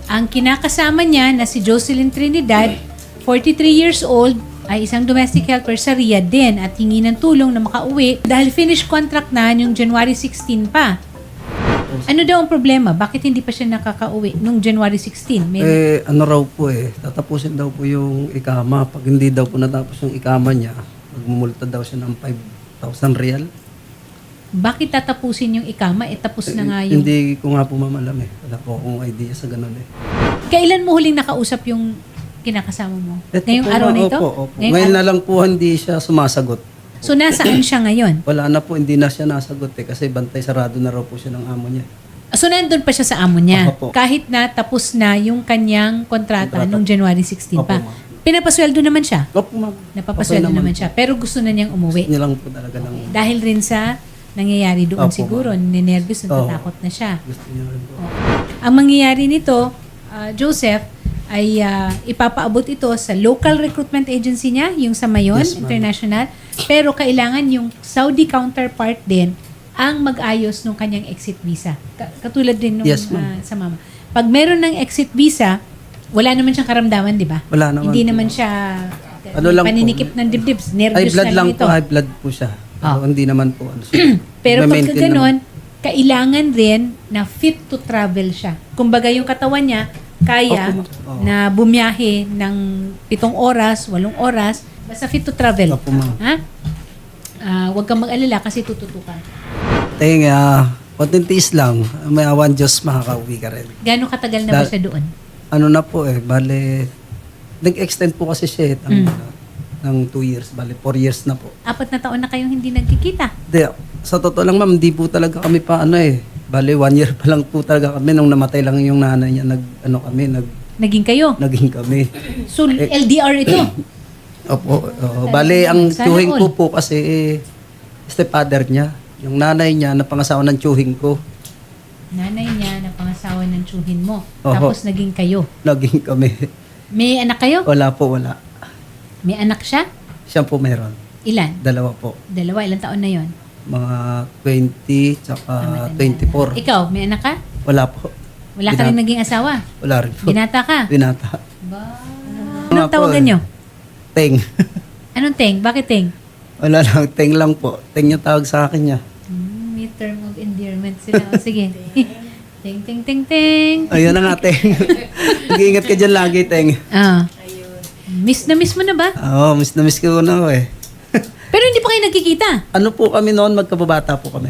Ang kinakasama niya na si Jocelyn Trinidad, 43 years old, ay isang domestic helper sa Riyadh din at hingi ng tulong na makauwi dahil finish contract na yung January 16 pa. Ano daw ang problema? Bakit hindi pa siya nakakauwi nung January 16? Ano raw po tatapusin daw po yung ikama. Pag hindi daw po natapos yung ikama niya, magmumulta daw siya ng 5,000 real. Bakit tatapusin yung ikama? Tapos na nga yung... Hindi ko nga po mamalam Wala po akong idea sa ganun Kailan mo huling nakausap yung kinakasama mo? Ito Ngayong po, araw na ito? Opo. Ngayon na lang po hindi siya sumasagot. So, nasaan siya ngayon? Wala na po, hindi na siya nasagot kasi bantay sarado na raw po siya ng amo niya. So, nandun pa siya sa amo niya? Opo. Kahit na tapos na yung kanyang kontrata nung January 16 pa? Opo, ma'am. Pinapasweldo naman siya? Opo, ma'am. Napapasweldo Okay naman siya. Pero gusto na niyang umuwi? Gusto niya lang po talaga ng... Dahil rin sa nangyayari doon Opo, siguro, ninervous, natatakot na siya. Gusto niya rin po. Ang mangyayari nito, Joseph, ay ipapaabot ito sa local recruitment agency niya, yung sa Mayon Yes, ma'am. International. Pero kailangan yung Saudi counterpart din ang mag-ayos ng kanyang exit visa. Katulad din nung Yes, ma'am. sa mama. Pag meron ng exit visa, wala naman siyang karamdaman, di ba? Wala naman Hindi po. naman siya Ano lang po, paninikip ng dibdib. High Nervous blood na lang ito. po, high blood po siya. Pero hindi naman po Pero pagka Ma-maintain ganon, kailangan rin na fit to travel siya. Kumbaga yung katawan niya, kaya Opo, ma'am. Oo. na bumiyahe ng 7 oras, 8 oras, basta fit to travel. Opo, ma'am. Ha? Huwag kang mag-alala kasi tututukan. Konting tiis lang. May awan Diyos, makakauwi ka rin. Gano'ng katagal na ba siya doon? Ano na po bale, nag-extend po kasi siya ng 2 years, bale 4 years na po. 4 na taon na kayong hindi nagkikita. Di, sa totoo lang ma'am, di po talaga kami pa bale 1 year pa lang po talaga kami nung namatay lang yung nanay niya, Naging kayo. naging kami. So, LDR ito. Opo, bale ang Sana tiyuhing all. ko po kasi stepfather niya. Yung nanay niya napangasawa ng tiyuhing ko. Nanay niya na pangasawa ng tsuhin mo. Oho. Tapos naging kayo. Naging kami. May anak kayo? Wala po, wala. May anak siya? Siya po meron. Ilan? 2 po. 2. Ilang taon na yon? Mga 20 tsaka 24. Ikaw, may anak ka? Wala po. Wala ka rin naging asawa? Wala rin po. Binata ka? Binata. Ba? Nga Anong po tawagan nyo? Teng. Anong Teng? Bakit Teng? Wala lang. Teng lang po. Teng yung tawag sa akin niya. May term of endearment sila. O, sige. Teng, teng, teng, teng. Ayun na nga, Teng. Mag-iingat ka dyan lagi, Teng. Ah. Miss na miss mo na ba? Oo, miss na miss ko na ako Pero hindi pa kayo nagkikita. Ano po kami noon? Magkababata po kami.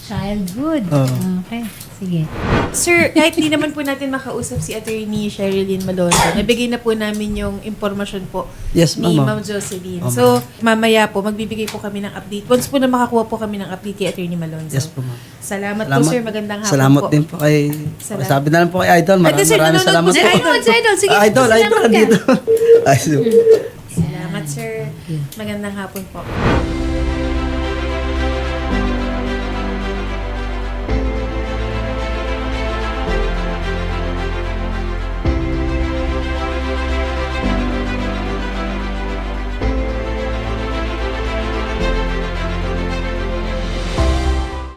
Childhood. Oo. Okay. Sige. Sir, kahit di naman po natin makausap si Attorney Sherilyn Malonzo, nabigay na po namin yung impormasyon po Yes, ni ma'am. Ma'am Jocelyn. Ma'am. So, mamaya po, magbibigay po kami ng update. Once po na makakuha po kami ng update kay Attorney Malonzo. Yes po, ma'am. Salamat po, sir. Magandang hapon Salamat po. din po kay... Salamat. Sabi na lang po kay Idol. Maraming sir, maraming nanonood salamat po si po. Idol. Idol. Sige. Idol, salamat ka. dito. Ay, so, Salamat, sir. Magandang hapon po.